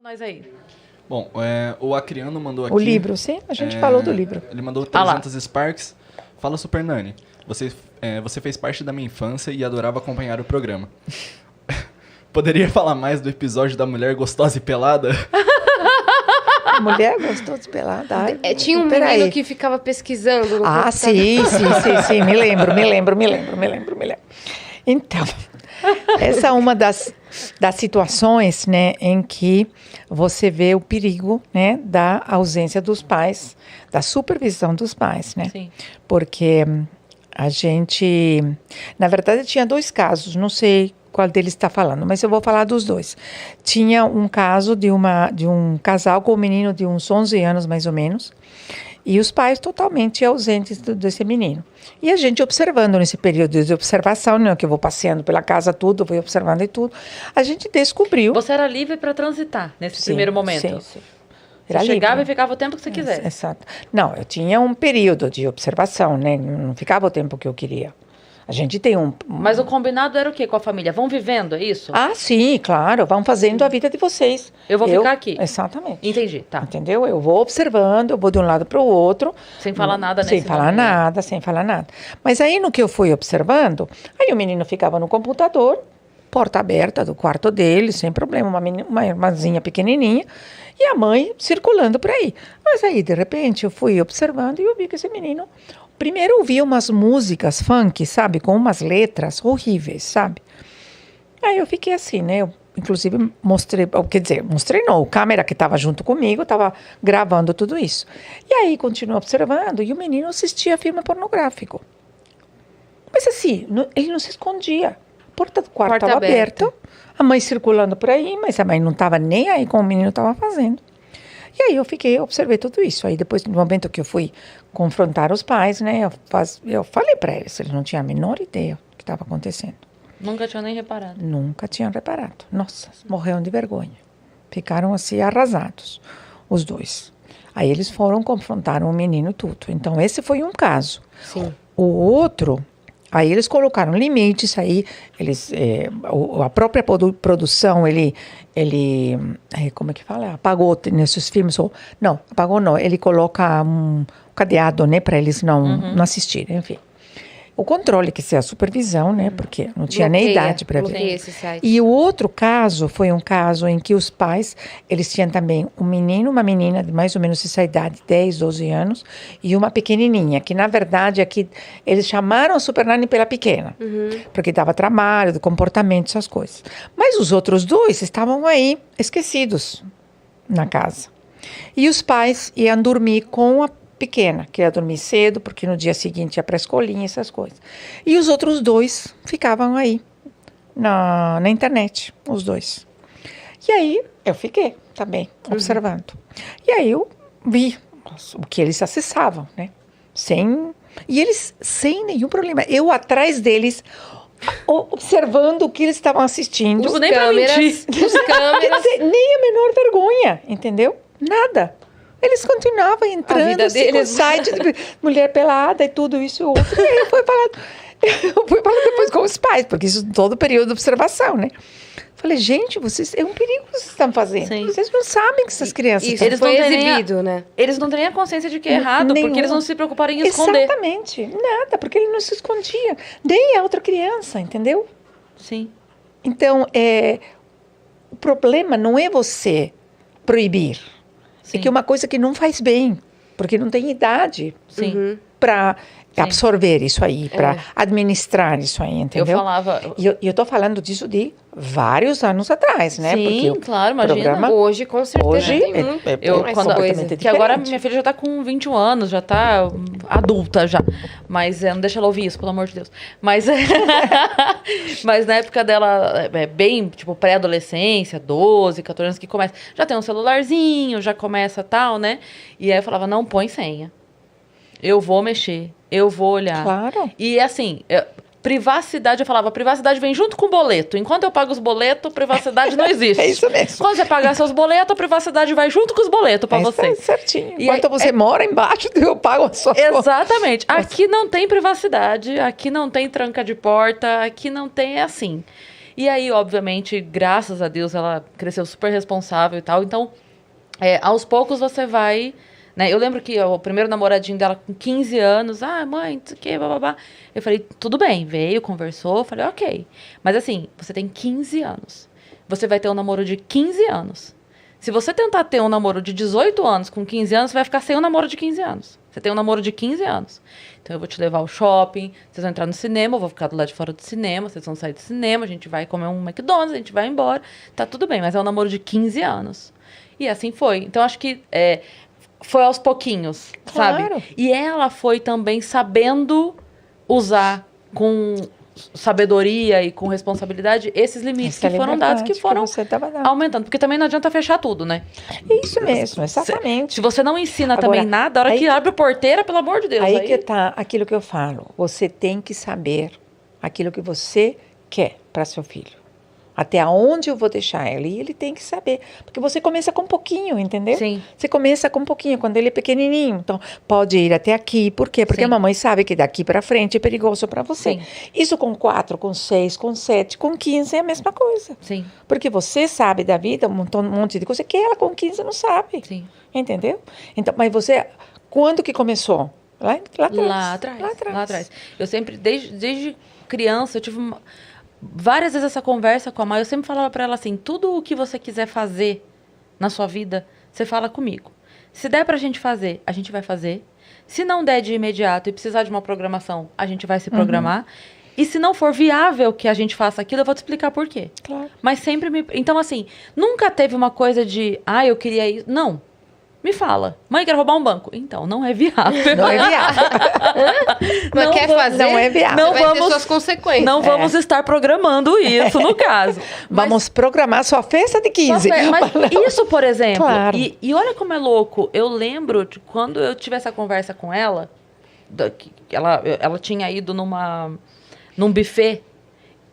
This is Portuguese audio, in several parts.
Nós aí. Bom, o Acriano mandou aqui... O livro, sim, a gente falou do livro. Ele mandou 300 Sparks. Fala, Super Nani. Você fez parte da minha infância e adorava acompanhar o programa. Poderia falar mais do episódio da mulher gostosa e pelada? A mulher gostosa e pelada? Ai, tinha um menino que ficava pesquisando. Ah, sim. Me lembro. Então, essa é uma das situações, né, em que você vê o perigo, né, da ausência dos pais, da supervisão dos pais, né? Sim. Porque a gente, na verdade, tinha 2 casos, não sei qual deles está falando, mas eu vou falar dos 2. Tinha um caso de um casal com um menino de uns 11 anos, mais ou menos, e os pais totalmente ausentes desse menino. E a gente observando nesse período de observação, né, que eu vou passeando pela casa tudo, vou observando e tudo, a gente descobriu... Você era livre para transitar nesse primeiro momento? Sim. Você chegava e ficava o tempo que você quisesse? Exato. Não, eu tinha um período de observação, né, não ficava o tempo que eu queria. A gente tem Mas o combinado era o quê com a família? Vão vivendo, é isso? Ah, sim, claro. Vão fazendo a vida de vocês. Eu vou ficar aqui. Exatamente. Entendi, tá. Entendeu? Eu vou observando, eu vou de um lado para o outro. Sem falar nada sem falar nada. Mas aí, no que eu fui observando, aí o menino ficava no computador, porta aberta do quarto dele, sem problema, uma irmãzinha pequenininha, e a mãe circulando por aí. Mas aí, de repente, eu fui observando e eu vi que esse menino... Primeiro eu ouvi umas músicas funk, sabe? Com umas letras horríveis, sabe? Aí eu fiquei assim, né? Eu, inclusive, mostrei não, o câmera que estava junto comigo estava gravando tudo isso. E aí continuo observando e o menino assistia filme pornográfico. Mas assim, ele não se escondia. A porta do quarto estava aberta, a mãe circulando por aí, mas a mãe não estava nem aí com o menino estava fazendo. E aí eu observei tudo isso. Aí depois, no momento que eu fui confrontar os pais, né, eu falei para eles não tinham a menor ideia do que estava acontecendo. Nunca tinham nem reparado? Nunca tinham reparado. Nossa, morreram de vergonha. Ficaram assim arrasados, os 2. Aí eles foram confrontar o menino e tudo. Então esse foi um caso. Sim. O outro... Aí eles colocaram limites, aí a própria produção, ele como é que fala? Apagou nesses filmes, não, apagou não, ele coloca um cadeado, né, para eles não assistirem, enfim. O controle, que é a supervisão, né, porque não tinha nem idade para ver. Esse site. E o outro caso foi um caso em que os pais, eles tinham também um menino, uma menina de mais ou menos essa idade, 10, 12 anos, e uma pequenininha, que na verdade aqui eles chamaram a Super Nani pela pequena, porque dava trabalho, do comportamento, essas coisas. Mas os outros 2 estavam aí esquecidos na casa. E os pais iam dormir com a pequena, que ia dormir cedo, porque no dia seguinte ia para a escolinha, essas coisas. E os outros 2 ficavam aí, na internet, os 2. E aí, eu fiquei também, observando. E aí, eu vi o que eles acessavam, né? E eles, sem nenhum problema. Eu atrás deles, observando o que eles estavam assistindo. Os câmeras. Quer dizer, nem a menor vergonha, entendeu? Nada. Eles continuavam entrando assim, no site de mulher pelada e tudo isso e outro. E aí eu fui falar depois com os pais, porque isso todo período de observação, né? Falei, gente, é um perigo que vocês estão fazendo. Sim. Vocês não sabem que essas crianças estão... Isso foi exibido, né? Eles não têm nem a consciência de que é errado, porque eles não se preocuparam em esconder. Exatamente, nada, porque ele não se escondia. Nem a outra criança, entendeu? Sim. Então, o problema não é você proibir. Sim. É que é uma coisa que não faz bem, porque não tem idade para absorver isso aí, para administrar isso aí, entendeu? Eu falava... E eu estou falando disso de vários anos atrás, né? Sim, porque claro, imagina. Hoje, com certeza, hoje tem muito que agora minha filha já está com 21 anos, já está adulta já. Mas não deixa ela ouvir isso, pelo amor de Deus. Mas, mas na época dela, bem, tipo, pré-adolescência, 12, 14 anos, que começa... Já tem um celularzinho, já começa tal, né? E aí eu falava, não põe senha. Eu vou mexer, eu vou olhar. Claro. E assim, privacidade, eu falava, privacidade vem junto com o boleto. Enquanto eu pago os boletos, privacidade não existe. É isso mesmo. Quando você pagar seus boletos, a privacidade vai junto com os boletos para você. É certinho. Enquanto você mora embaixo, eu pago as suas contas. Exatamente. Aqui não tem privacidade, aqui não tem tranca de porta, aqui não tem, assim. E aí, obviamente, graças a Deus, ela cresceu super responsável e tal. Então, aos poucos você vai... Né? Eu lembro que o primeiro namoradinho dela com 15 anos, mãe, não sei o que, bababá. Eu falei, tudo bem, veio, conversou, falei, ok. Mas assim, você tem 15 anos. Você vai ter um namoro de 15 anos. Se você tentar ter um namoro de 18 anos com 15 anos, você vai ficar sem um namoro de 15 anos. Você tem um namoro de 15 anos. Então eu vou te levar ao shopping, vocês vão entrar no cinema, eu vou ficar do lado de fora do cinema, vocês vão sair do cinema, a gente vai comer um McDonald's, a gente vai embora. Tá tudo bem, mas é um namoro de 15 anos. E assim foi. Então acho que... foi aos pouquinhos, Claro. sabe? E ela foi também sabendo usar com sabedoria e com responsabilidade esses limites Essa que foram dados, que liberdade foram você tava dando. aumentando. Porque também não adianta fechar tudo, né? Isso mesmo, exatamente. Se você não ensina Agora, também nada, a hora aí que que- abre a porteira, pelo amor de Deus. Aí que tá aquilo que eu falo. Você tem que saber aquilo que você quer para seu filho. Até onde eu vou deixar ele? E ele tem que saber. Porque você começa com um pouquinho, entendeu? Sim. Você começa com um pouquinho, quando ele é pequenininho. Então, pode ir até aqui. Por quê? Porque Sim. a mamãe sabe que daqui para frente é perigoso para você. Sim. Isso com 4, com 6, com 7, com 15 é a mesma coisa. Sim, Porque você sabe da vida, um monte de coisa que ela com 15 não sabe. sim. Entendeu? Então, mas você, quando que começou? Lá atrás. Lá atrás. Eu sempre, desde criança, eu tive várias vezes essa conversa com a mãe. Eu sempre falava pra ela assim, tudo o que você quiser fazer na sua vida, você fala comigo. Se der pra gente fazer, a gente vai fazer. Se não der de imediato e precisar de uma programação, a gente vai se programar. E se não for viável que a gente faça aquilo, eu vou te explicar por quê. Claro. Mas sempre me... Então, assim, nunca teve uma coisa de... eu queria isso. Não. Me fala. Mãe, quero roubar um banco. Então, não é viável. Não é viável. Mas quer fazer? não é viável. Não Vai ter vamos- suas consequências. Não vamos estar programando isso, no caso. Vamos programar sua festa de 15. Mas isso, por exemplo, Claro. e olha como é louco. Eu lembro de quando eu tive essa conversa com ela, que ela tinha ido num buffet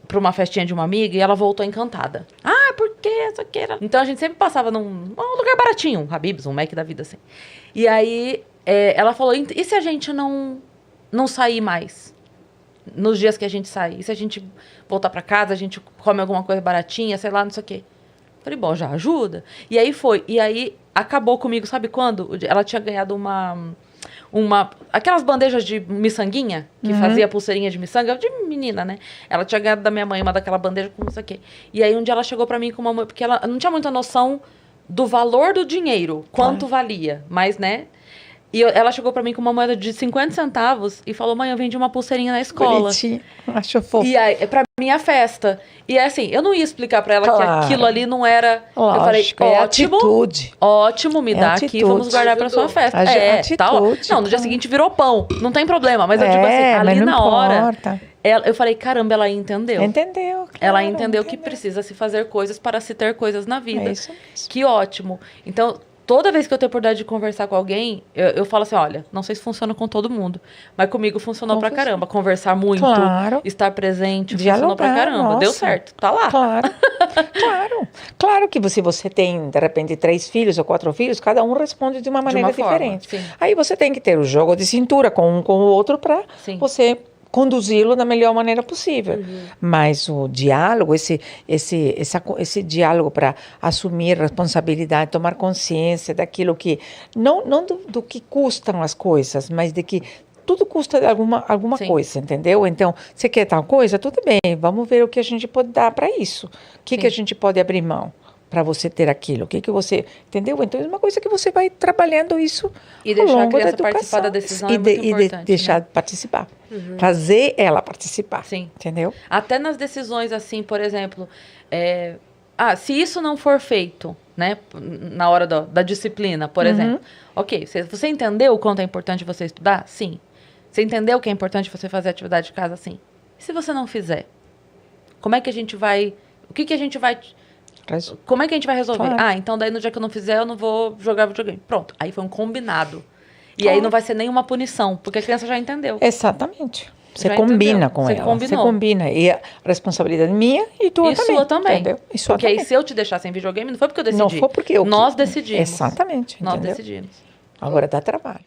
para uma festinha de uma amiga e ela voltou encantada. Por que essa aqui era... Então a gente sempre passava num lugar baratinho, um Habib's, um Mac da vida, assim. E aí ela falou, e se a gente não sair mais? Nos dias que a gente sai? E se a gente voltar para casa, a gente come alguma coisa baratinha, sei lá, não sei o quê? Falei, bom, já ajuda. E aí foi. E aí acabou comigo, sabe quando? Ela tinha ganhado aquelas bandejas de miçanguinha, que fazia pulseirinha de miçanga, de menina, né? Ela tinha ganhado da minha mãe uma daquela bandeja com não sei o quê. E aí um dia ela chegou pra mim com uma... Porque ela não tinha muita noção do valor do dinheiro, quanto valia. Mas, né? E ela chegou pra mim com uma moeda de 50 centavos e falou, mãe, eu vendi uma pulseirinha na escola. Bonitinho. Acho fofo. E aí, pra minha festa. E assim, eu não ia explicar pra ela Claro. que aquilo ali não era... Lógico, eu falei, é ótimo, atitude. ótimo, me É dá aqui, atitude. vamos guardar pra sua festa. Atitude, Tá, ó. Não, no dia claro. seguinte virou pão, não tem problema. Mas eu digo assim, mas ali não na hora, importa. eu falei, caramba, ela entendeu. Entendeu? Ela claro, entendeu que precisa se fazer coisas para se ter coisas na vida. É isso mesmo. Que ótimo. Então, toda vez que eu tenho a oportunidade de conversar com alguém, eu falo assim, olha, não sei se funciona com todo mundo, mas comigo funcionou pra Funciona. caramba. Conversar muito, Claro. estar presente, funcionou pra Dialogar, caramba. Deu nossa. certo, tá lá. Claro, claro. Claro que se você tem, de repente, 3 filhos ou 4 filhos, cada um responde de uma maneira forma, diferente. sim. Aí você tem que ter o jogo de cintura com um com o outro para Sim. você conduzi-lo da melhor maneira possível. Mas o diálogo, esse diálogo para assumir responsabilidade, tomar consciência daquilo que... Não do que custam as coisas, mas de que tudo custa de alguma Sim. coisa, entendeu? Então, você quer tal coisa? Tudo bem, vamos ver o que a gente pode dar para isso. O que a gente pode abrir mão para você ter aquilo? O que você... Entendeu? Então, é uma coisa que você vai trabalhando isso E ao deixar a longo da criança participar educação. da decisão E é muito de importante, deixar né? participar. Fazer ela participar. Sim. Entendeu? Até nas decisões, assim, por exemplo, se isso não for feito, né, na hora da disciplina, por exemplo, ok, você entendeu o quanto é importante você estudar? Sim. Você entendeu que é importante você fazer atividade de casa? Sim. E se você não fizer? Como é que a gente vai... O que a gente vai... Como é que a gente vai resolver? Claro. Então daí no dia que eu não fizer, eu não vou jogar videogame. Pronto. Aí foi um combinado. E Claro. aí não vai ser nenhuma punição, porque a criança já entendeu. Exatamente. Você Já combina entendeu. com Você ela. combinou. Você combina. E a responsabilidade minha e tua E também. sua também. Entendeu? E sua Porque também. aí se eu te deixar sem videogame, não foi porque eu decidi. Não foi porque eu... Nós decidimos. Exatamente. Nós entendeu? decidimos. Agora dá trabalho.